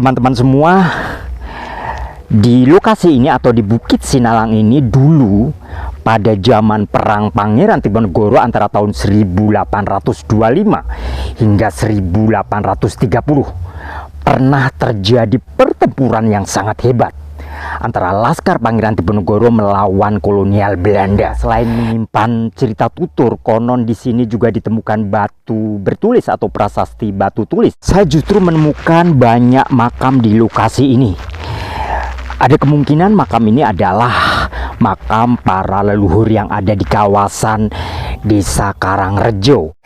teman-teman semua, di lokasi ini atau di Bukit Sinalang ini dulu pada zaman perang Pangeran Diponegoro antara tahun 1825 hingga 1830 pernah terjadi pertempuran yang sangat hebat antara Laskar Pangeran Diponegoro melawan kolonial Belanda. Selain menyimpan cerita tutur, konon di sini juga ditemukan batu bertulis atau prasasti batu tulis. Saya justru menemukan banyak makam di lokasi ini. Ada kemungkinan makam ini adalah makam para leluhur yang ada di kawasan Desa Karangrejo.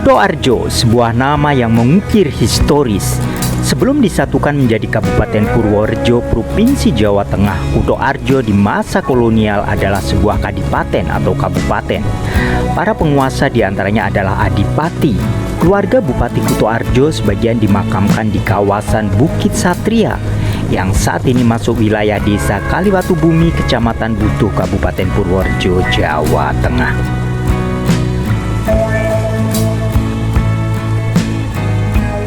Kuto Arjo, sebuah nama yang mengukir historis. Sebelum disatukan menjadi Kabupaten Purworejo, Provinsi Jawa Tengah, Kuto Arjo di masa kolonial adalah sebuah kadipaten atau kabupaten. Para penguasa diantaranya adalah adipati. Keluarga Bupati Kuto Arjo sebagian dimakamkan di kawasan Bukit Satria yang saat ini masuk wilayah Desa Kaliwatu Bumi, Kecamatan Butuh, Kabupaten Purworejo, Jawa Tengah.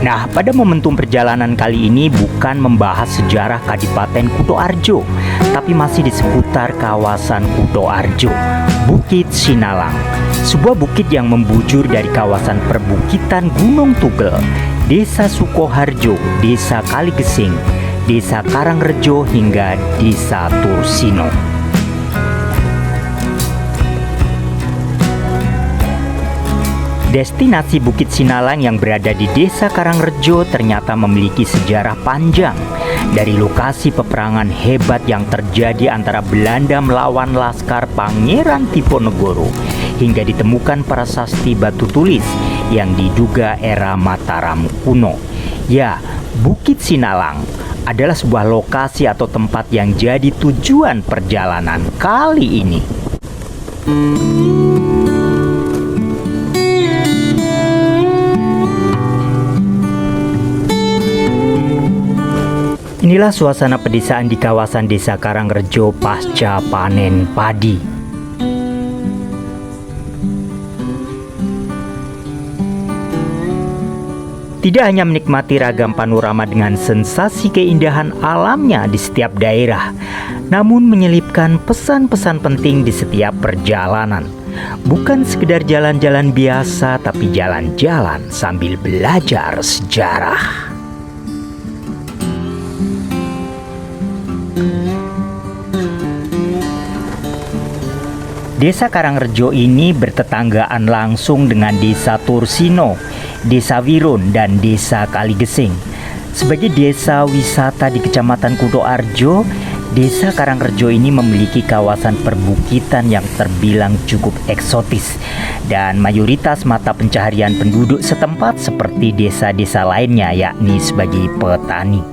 Nah, pada momentum perjalanan kali ini bukan membahas sejarah Kadipaten Kuto Arjo, tapi masih di seputar kawasan Kuto Arjo, Bukit Sinalang. Sebuah bukit yang membujur dari kawasan perbukitan Gunung Tugel, Desa Sukoharjo, Desa Kaligesing, Desa Karangrejo hingga Desa Tursino. Destinasi Bukit Sinalang yang berada di Desa Karangrejo ternyata memiliki sejarah panjang. Dari lokasi peperangan hebat yang terjadi antara Belanda melawan Laskar Pangeran Diponegoro hingga ditemukan prasasti batu tulis yang diduga era Mataram kuno. Ya, Bukit Sinalang adalah sebuah lokasi atau tempat yang jadi tujuan perjalanan kali ini. Inilah suasana pedesaan di kawasan Desa Karangrejo pasca panen padi. Tidak hanya menikmati ragam panorama dengan sensasi keindahan alamnya di setiap daerah, namun menyelipkan pesan-pesan penting di setiap perjalanan. Bukan sekedar jalan-jalan biasa, tapi jalan-jalan sambil belajar sejarah. Desa Karangrejo ini bertetanggaan langsung dengan Desa Tursino, Desa Wirun, dan Desa Kaligesing. Sebagai desa wisata di Kecamatan Kuto Arjo, Desa Karangrejo ini memiliki kawasan perbukitan yang terbilang cukup eksotis dan mayoritas mata pencaharian penduduk setempat seperti desa-desa lainnya yakni sebagai petani.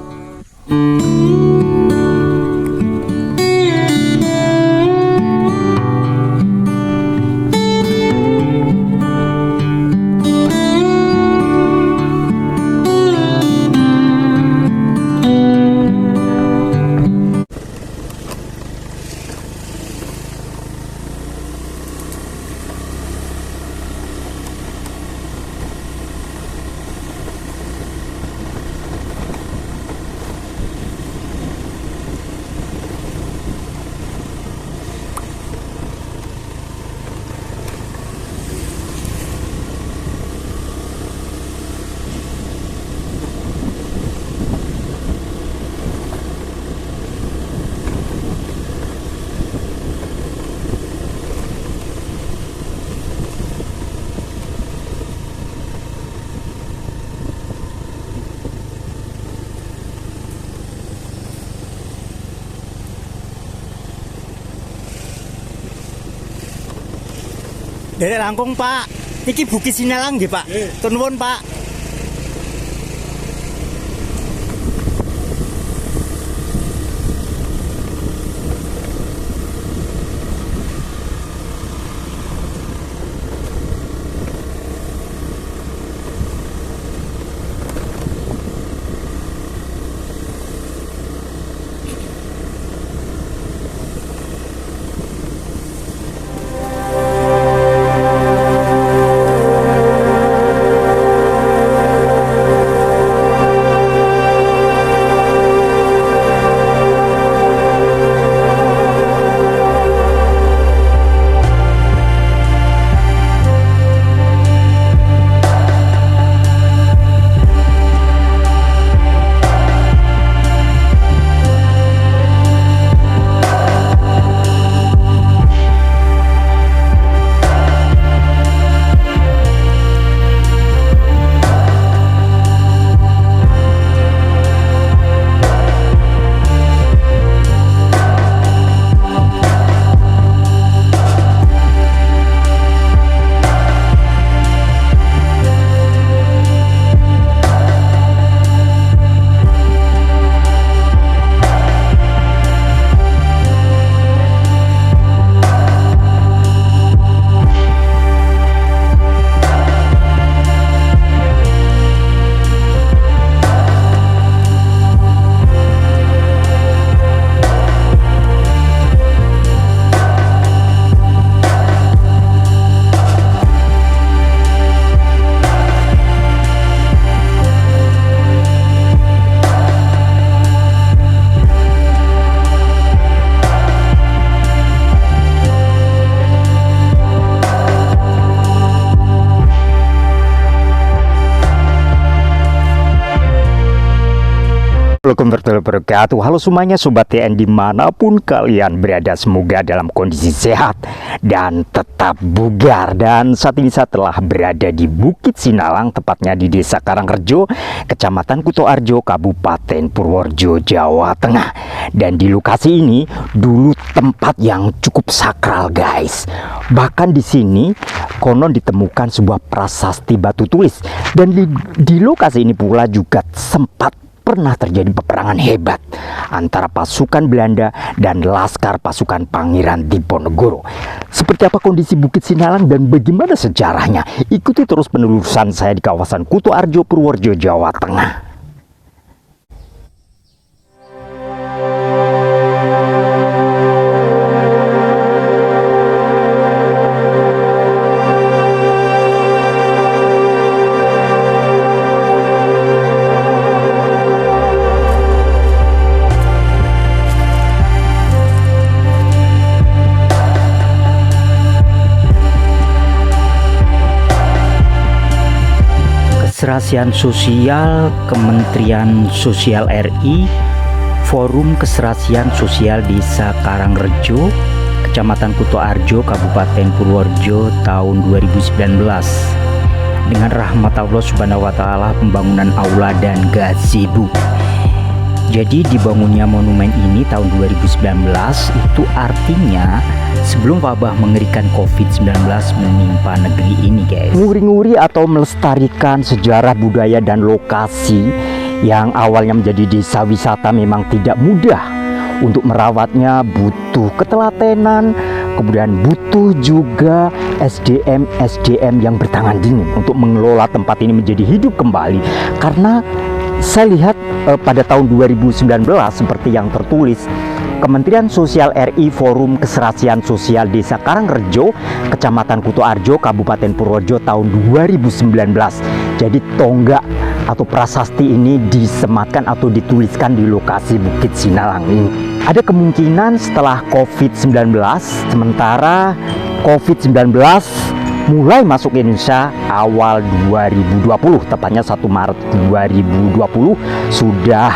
Derek langkung Pak, iki Bukit Sinalang nggih Pak. Nuwun Pak. Assalamualaikum warahmatullahi wabarakatuh. Halo semuanya Sobat TN dimanapun kalian berada, semoga dalam kondisi sehat dan tetap bugar. Dan saat ini saya telah berada di Bukit Sinalang, tepatnya di Desa Karangrejo, Kecamatan Kutoarjo, Kabupaten Purworejo, Jawa Tengah. Dan di lokasi ini dulu tempat yang cukup sakral guys. Bahkan di sini konon ditemukan sebuah prasasti batu tulis. Dan di lokasi ini pula juga sempat pernah terjadi peperangan hebat antara pasukan Belanda dan laskar pasukan Pangeran Diponegoro. Seperti apa kondisi Bukit Sinalang dan bagaimana sejarahnya? Ikuti terus penelusuran saya di kawasan Kutoarjo, Purworejo, Jawa Tengah. Keserasian Sosial Kementerian Sosial RI, Forum Keserasian Sosial Desa Karangrejo, Kecamatan Kutoarjo, Kabupaten Purworejo tahun 2019. Dengan rahmat Allah Subhanahu wa Ta'ala, pembangunan aula dan gazebo. Jadi dibangunnya monumen ini tahun 2019 itu artinya sebelum wabah mengerikan COVID-19 menimpa negeri ini, guys. Nguri-nguri atau melestarikan sejarah budaya dan lokasi yang awalnya menjadi desa wisata memang tidak mudah. Untuk merawatnya butuh ketelatenan, kemudian butuh juga SDM yang bertangan dingin untuk mengelola tempat ini menjadi hidup kembali. Karena saya lihat pada tahun 2019 seperti yang tertulis, Kementerian Sosial RI Forum Keserasian Sosial Desa Karangrejo, Kecamatan Kutoarjo, Kabupaten Purworejo tahun 2019. Jadi tonggak atau prasasti ini disematkan atau dituliskan di lokasi Bukit Sinalang ini. Ada kemungkinan setelah COVID-19, sementara COVID-19 mulai masuk ke Indonesia awal 2020, tepatnya 1 Maret 2020 sudah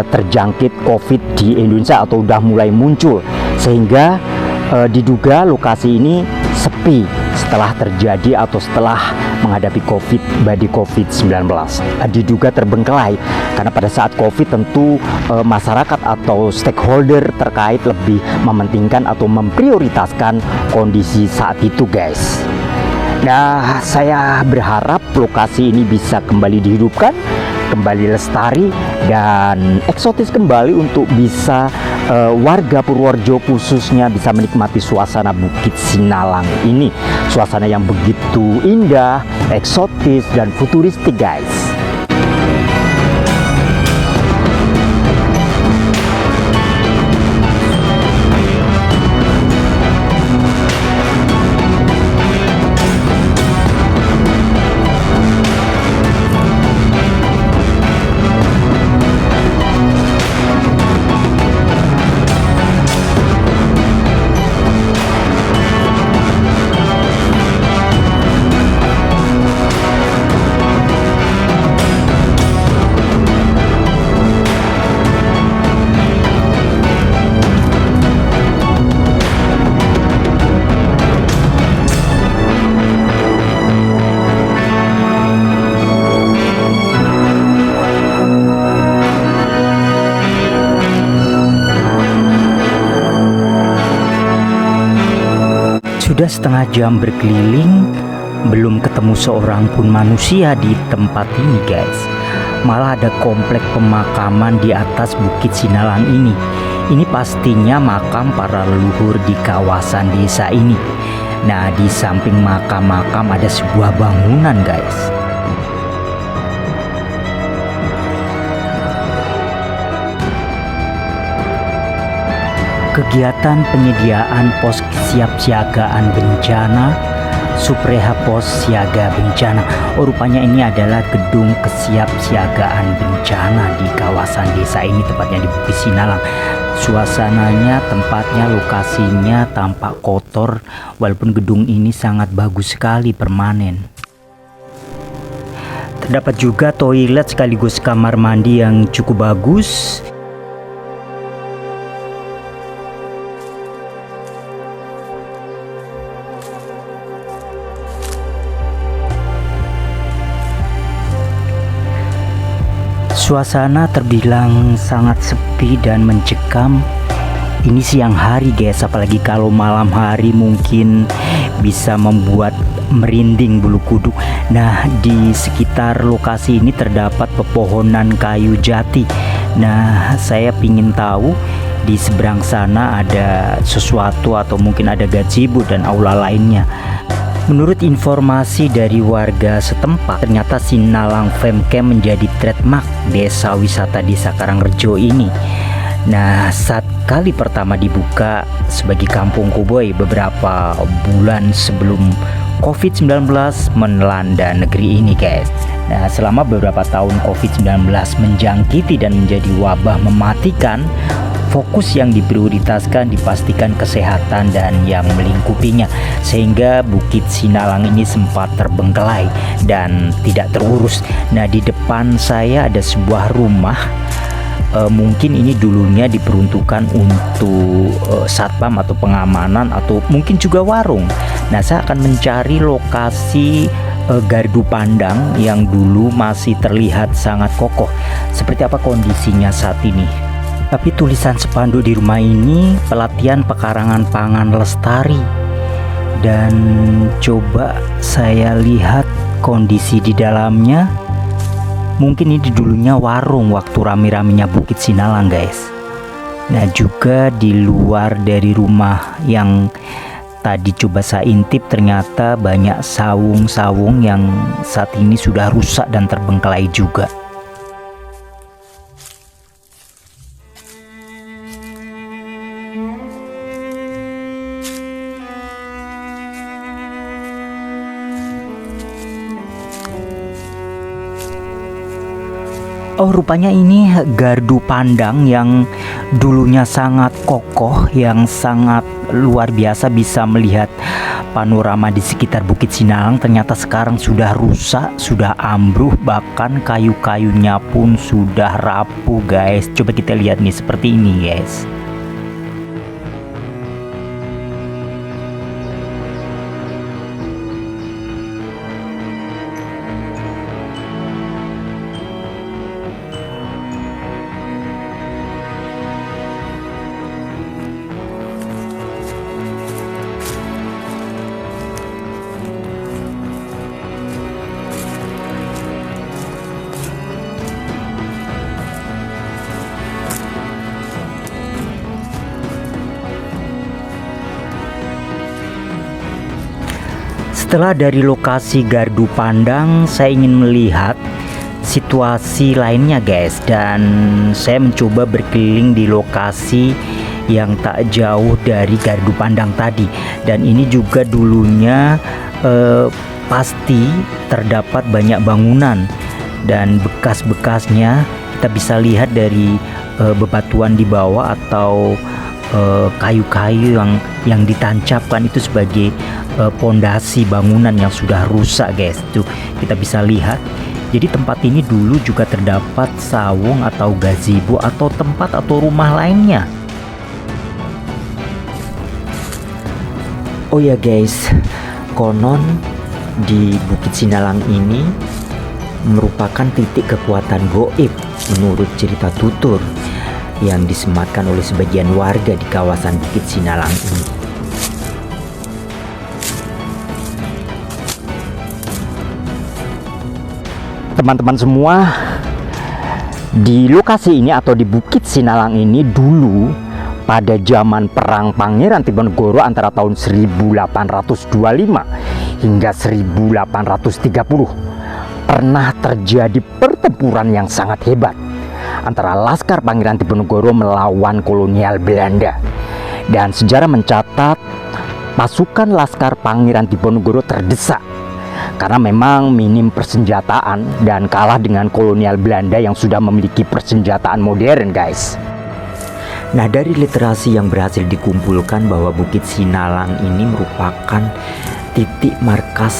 terjangkit COVID di Indonesia atau sudah mulai muncul, sehingga diduga lokasi ini sepi setelah terjadi atau setelah menghadapi badai COVID-19. Diduga terbengkelai karena pada saat COVID tentu masyarakat atau stakeholder terkait lebih mementingkan atau memprioritaskan kondisi saat itu, guys. Nah, saya berharap lokasi ini bisa kembali dihidupkan, kembali lestari dan eksotis kembali untuk bisa warga Purworejo khususnya bisa menikmati suasana Bukit Sinalang ini. Suasana yang begitu indah, eksotis dan futuristik, guys. Sudah setengah jam berkeliling, belum ketemu seorang pun manusia di tempat ini, guys. Malah ada komplek pemakaman di atas Bukit Sinalang ini. Ini pastinya makam para leluhur di kawasan desa ini. Nah, di samping makam-makam ada sebuah bangunan, guys. Kegiatan penyediaan pos kesiapsiagaan bencana, Supreha Pos Siaga Bencana. Rupanya ini adalah gedung kesiapsiagaan bencana di kawasan desa ini, tepatnya di Bukit Sinalang. Suasananya, tempatnya, lokasinya tampak kotor, walaupun gedung ini sangat bagus sekali, permanen. Terdapat juga toilet sekaligus kamar mandi yang cukup bagus. Suasana terbilang sangat sepi dan mencekam. Ini siang hari, guys, apalagi kalau malam hari mungkin bisa membuat merinding bulu kuduk. Nah, di sekitar lokasi ini terdapat pepohonan kayu jati. Nah, saya ingin tahu di seberang sana ada sesuatu atau mungkin ada gazebo dan aula lainnya. Menurut informasi dari warga setempat, ternyata Sinalang Femcamp menjadi trademark desa wisata Desa Karangrejo ini. Nah, saat kali pertama dibuka sebagai kampung koboi beberapa bulan sebelum COVID-19 melanda negeri ini, guys. Nah, selama beberapa tahun COVID-19 menjangkiti dan menjadi wabah mematikan, fokus yang diprioritaskan dipastikan kesehatan dan yang melingkupinya, sehingga Bukit Sinalang ini sempat terbengkelai dan tidak terurus. Nah, di depan saya ada sebuah rumah, mungkin ini dulunya diperuntukkan untuk satpam atau pengamanan atau mungkin juga warung. Nah, saya akan mencari lokasi gardu pandang yang dulu masih terlihat sangat kokoh. Seperti apa kondisinya saat ini? Tapi tulisan spanduk di rumah ini pelatihan pekarangan pangan lestari. Dan coba saya lihat kondisi di dalamnya. Mungkin ini dulunya warung waktu rame-ramenya Bukit Sinalang, guys. Nah, juga di luar dari rumah yang tadi coba saya intip, ternyata banyak sawung-sawung yang saat ini sudah rusak dan terbengkelai juga. Oh, rupanya ini gardu pandang yang dulunya sangat kokoh, yang sangat luar biasa bisa melihat panorama di sekitar Bukit Sinalang. Ternyata sekarang sudah rusak, sudah ambruk, bahkan kayu-kayunya pun sudah rapuh, guys. Coba kita lihat nih seperti ini, guys. Setelah dari lokasi gardu pandang, saya ingin melihat situasi lainnya, guys. Dan saya mencoba berkeliling di lokasi yang tak jauh dari gardu pandang tadi. Dan ini juga dulunya pasti terdapat banyak bangunan. Dan bekas-bekasnya kita bisa lihat dari bebatuan di bawah atau kayu-kayu yang ditancapkan itu sebagai pondasi bangunan yang sudah rusak, guys. Tuh kita bisa lihat. Jadi tempat ini dulu juga terdapat sawung atau gazebo atau tempat atau rumah lainnya. Oh ya, guys, konon di Bukit Sinalang ini merupakan titik kekuatan goib menurut cerita tutur yang disematkan oleh sebagian warga di kawasan Bukit Sinalang ini. Teman-teman semua, di lokasi ini atau di Bukit Sinalang ini dulu pada zaman perang Pangeran Diponegoro antara tahun 1825 hingga 1830 pernah terjadi pertempuran yang sangat hebat antara Laskar Pangeran Diponegoro melawan kolonial Belanda. Dan sejarah mencatat pasukan Laskar Pangeran Diponegoro terdesak karena memang minim persenjataan dan kalah dengan kolonial Belanda yang sudah memiliki persenjataan modern, guys. Nah, dari literasi yang berhasil dikumpulkan bahwa Bukit Sinalang ini merupakan titik markas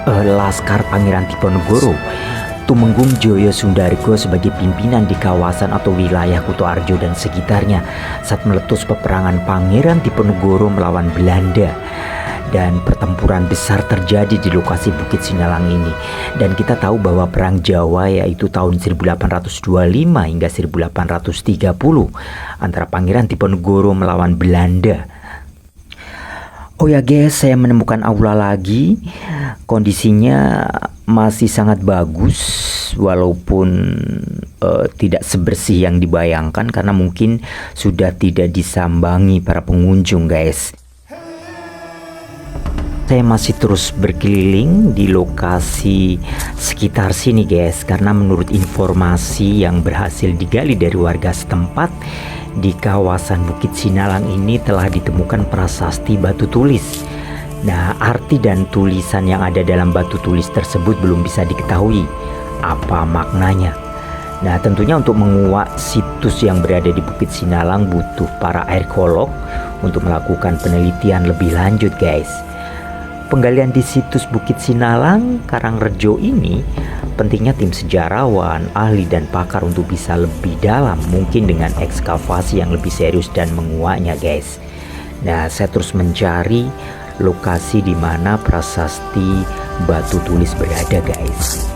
Laskar Pangeran Diponegoro. Tumenggung Joyo Sundargo sebagai pimpinan di kawasan atau wilayah Kutoarjo dan sekitarnya saat meletus peperangan Pangeran Diponegoro melawan Belanda. Dan pertempuran besar terjadi di lokasi Bukit Sinalang ini. Dan kita tahu bahwa Perang Jawa yaitu tahun 1825 hingga 1830 antara Pangeran Diponegoro melawan Belanda. Oh ya, guys, saya menemukan aula lagi. Kondisinya masih sangat bagus walaupun tidak sebersih yang dibayangkan karena mungkin sudah tidak disambangi para pengunjung, guys. Saya masih terus berkeliling di lokasi sekitar sini, guys, karena menurut informasi yang berhasil digali dari warga setempat, di kawasan Bukit Sinalang ini telah ditemukan prasasti batu tulis. Nah, arti dan tulisan yang ada dalam batu tulis tersebut belum bisa diketahui apa maknanya. Nah, tentunya untuk menguak situs yang berada di Bukit Sinalang butuh para arkeolog untuk melakukan penelitian lebih lanjut, guys. Penggalian di situs Bukit Sinalang, Karangrejo ini pentingnya tim sejarawan, ahli dan pakar untuk bisa lebih dalam mungkin dengan ekskavasi yang lebih serius dan menguaknya, guys. Nah, saya terus mencari lokasi di mana prasasti batu tulis berada, guys.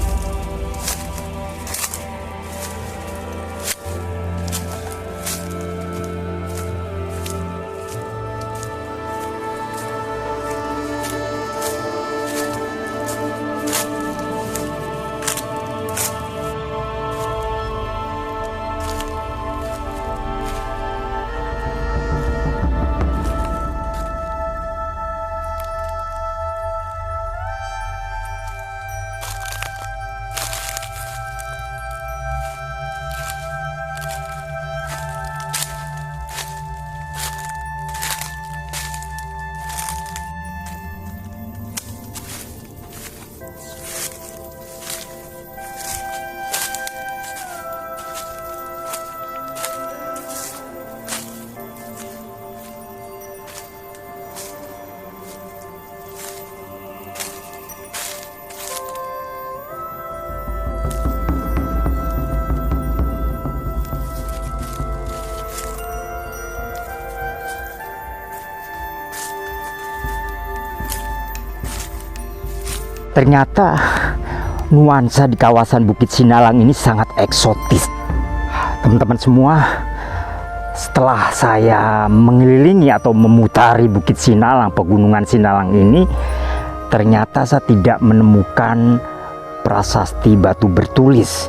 Ternyata nuansa di kawasan Bukit Sinalang ini sangat eksotis. Teman-teman semua, setelah saya mengelilingi atau memutari Bukit Sinalang, pegunungan Sinalang ini, ternyata saya tidak menemukan prasasti batu bertulis,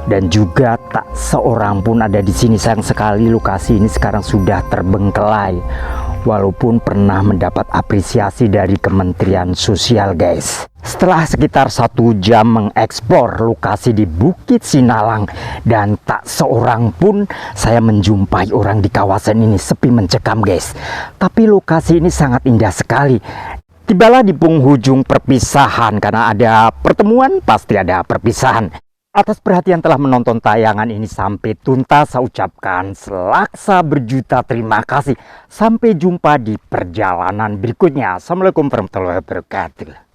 dan juga tak seorang pun ada di sini. Sayang sekali lokasi ini sekarang sudah terbengkelai, walaupun pernah mendapat apresiasi dari Kementerian Sosial, guys. Setelah sekitar 1 jam mengeksplor lokasi di Bukit Sinalang dan tak seorang pun saya menjumpai orang di kawasan ini, sepi mencekam, guys. Tapi lokasi ini sangat indah sekali. Tibalah di penghujung perpisahan, karena ada pertemuan pasti ada perpisahan. Atas perhatian telah menonton tayangan ini sampai tuntas, saya ucapkan selaksa berjuta terima kasih. Sampai jumpa di perjalanan berikutnya. Assalamualaikum warahmatullahi wabarakatuh.